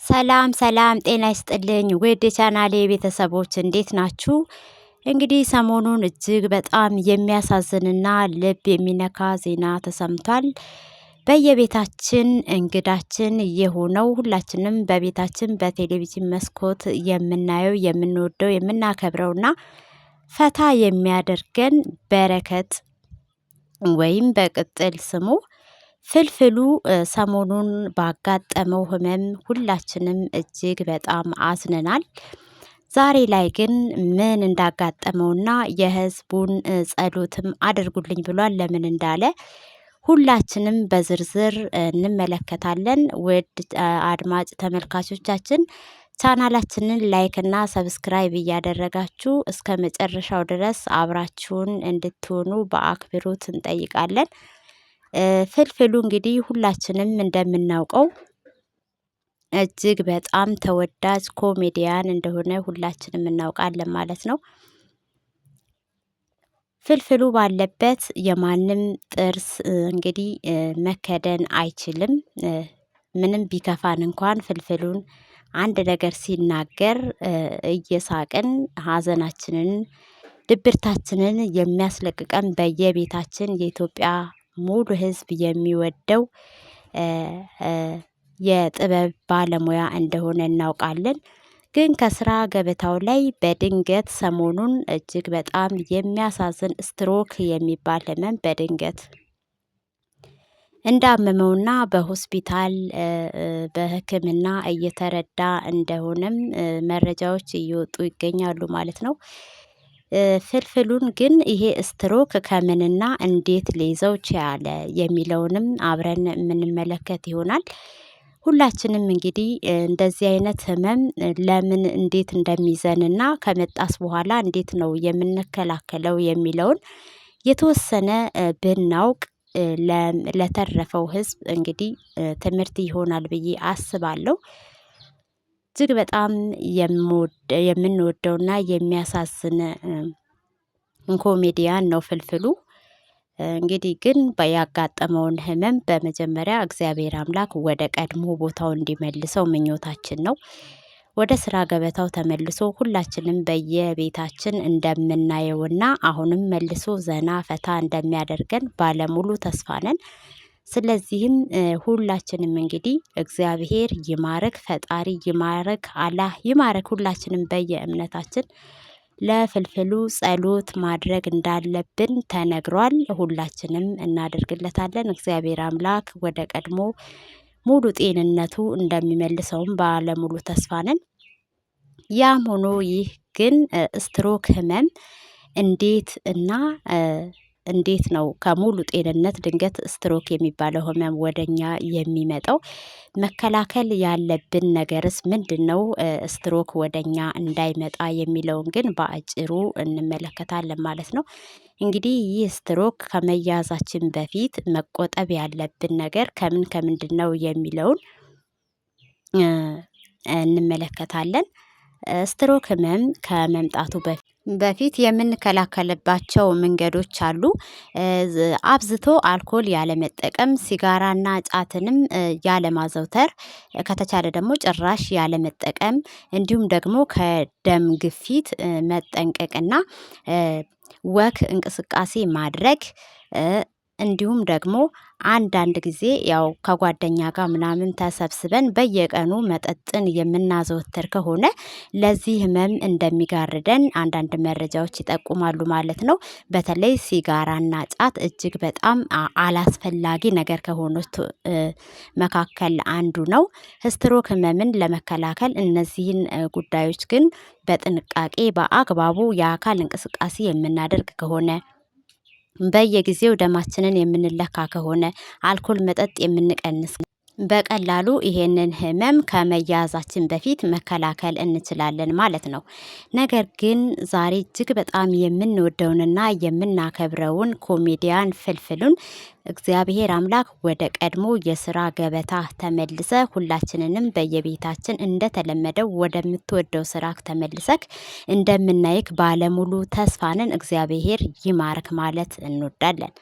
ሰላም ሰላም ጤና ይስጥልኝ ውድ የቻናሌ ቤተሰቦች እንዴት ናችሁ? እንግዲህ ሰሞኑን እጅግ በጣም የሚያሳዝንና ልብ የሚነካ ዜና ተሰምቷል። በየቤታችን እንግዳችን የሆነው ሁላችንም በቤታችን በቴሌቪዥን መስኮት የምናየው የምንወደው የምናከብረውና ፈታ የሚያደርገን በረከት ወይም በቅጥል ስሙ ፍልፍሉ ሰሞኑን ባጋጠመው ህመም ሁላችንም እጅግ በጣም አዝነናል። ዛሬ ላይ ግን ምን እንዳጋጠመውና የህዝቡን ጸሎትም አድርጉልኝ ብሏል ለምን እንዳለ ሁላችንም በዝርዝር እንመለከታለን። ውድ አድማጭ ተመልካቾቻችን ቻናላችንን ላይክ እና ሰብስክራይብ እያደረጋችሁ እስከ መጨረሻው ድረስ አብራችሁን እንድትሆኑ በአክብሮት እንጠይቃለን። ፍልፍሉ እንግዲህ ሁላችንም እንደምናውቀው እጅግ በጣም ተወዳጅ ኮሜዲያን እንደሆነ ሁላችንም እናውቃለን ማለት ነው። ፍልፍሉ ባለበት የማንም ጥርስ እንግዲህ መከደን አይችልም። ምንም ቢከፋን እንኳን ፍልፍሉን አንድ ነገር ሲናገር እየሳቅን ሀዘናችንን ድብርታችንን የሚያስለቅቀን በየቤታችን የኢትዮጵያ ሙሉ ህዝብ የሚወደው የጥበብ ባለሙያ እንደሆነ እናውቃለን። ግን ከስራ ገበታው ላይ በድንገት ሰሞኑን እጅግ በጣም የሚያሳዝን ስትሮክ የሚባል ህመም በድንገት እንዳመመውና በሆስፒታል በሕክምና እየተረዳ እንደሆነም መረጃዎች እየወጡ ይገኛሉ ማለት ነው። ፍልፍሉን ግን ይሄ ስትሮክ ከምንና እንዴት ሊይዘው ቻለ የሚለውንም አብረን የምንመለከት ይሆናል። ሁላችንም እንግዲህ እንደዚህ አይነት ህመም ለምን እንዴት እንደሚይዘንና ከመጣስ በኋላ እንዴት ነው የምንከላከለው የሚለውን የተወሰነ ብናውቅ ለተረፈው ህዝብ እንግዲህ ትምህርት ይሆናል ብዬ አስባለሁ። እጅግ በጣም የምንወደውና የሚያሳዝን ኮሜዲያን ነው ፍልፍሉ። እንግዲህ ግን ያጋጠመውን ህመም በመጀመሪያ እግዚአብሔር አምላክ ወደ ቀድሞ ቦታው እንዲመልሰው ምኞታችን ነው። ወደ ስራ ገበታው ተመልሶ ሁላችንም በየቤታችን እንደምናየውና አሁንም መልሶ ዘና ፈታ እንደሚያደርገን ባለሙሉ ተስፋ ነን። ስለዚህም ሁላችንም እንግዲህ እግዚአብሔር ይማረክ፣ ፈጣሪ ይማረክ፣ አላህ ይማረክ ሁላችንም በየእምነታችን ለፍልፍሉ ጸሎት ማድረግ እንዳለብን ተነግሯል። ሁላችንም እናደርግለታለን። እግዚአብሔር አምላክ ወደ ቀድሞ ሙሉ ጤንነቱ እንደሚመልሰውም ባለሙሉ ተስፋ ነን። ያም ሆኖ ይህ ግን ስትሮክ ህመም እንዴት እና እንዴት ነው ከሙሉ ጤንነት ድንገት ስትሮክ የሚባለው ህመም ወደኛ የሚመጣው? መከላከል ያለብን ነገርስ ምንድነው? ስትሮክ ወደኛ እንዳይመጣ የሚለውን ግን በአጭሩ እንመለከታለን ማለት ነው። እንግዲህ ይህ ስትሮክ ከመያዛችን በፊት መቆጠብ ያለብን ነገር ከምን ከምንድነው የሚለውን እንመለከታለን። ስትሮክ ህመም ከመምጣቱ በፊት የምንከላከልባቸው መንገዶች አሉ። አብዝቶ አልኮል ያለመጠቀም፣ ሲጋራና ጫትንም ያለማዘውተር፣ ከተቻለ ደግሞ ጭራሽ ያለመጠቀም፣ እንዲሁም ደግሞ ከደም ግፊት መጠንቀቅና ወክ እንቅስቃሴ ማድረግ እንዲሁም ደግሞ አንዳንድ ጊዜ ያው ከጓደኛ ጋር ምናምን ተሰብስበን በየቀኑ መጠጥን የምናዘወትር ከሆነ ለዚህ ህመም እንደሚጋርደን አንዳንድ መረጃዎች ይጠቁማሉ ማለት ነው። በተለይ ሲጋራና ጫት እጅግ በጣም አላስፈላጊ ነገር ከሆኑት መካከል አንዱ ነው። ስትሮክ ህመምን ለመከላከል እነዚህን ጉዳዮች ግን በጥንቃቄ በአግባቡ የአካል እንቅስቃሴ የምናደርግ ከሆነ በየጊዜው ደማችንን የምንለካ ከሆነ አልኮል መጠጥ የምንቀንስ በቀላሉ ይሄንን ህመም ከመያዛችን በፊት መከላከል እንችላለን ማለት ነው። ነገር ግን ዛሬ እጅግ በጣም የምንወደውንና የምናከብረውን ኮሜዲያን ፍልፍሉን እግዚአብሔር አምላክ ወደ ቀድሞ የስራ ገበታ ተመልሰ ሁላችንንም በየቤታችን እንደተለመደው ወደምትወደው ስራ ተመልሰክ እንደምናይክ ባለሙሉ ተስፋንን እግዚአብሔር ይማርክ ማለት እንወዳለን።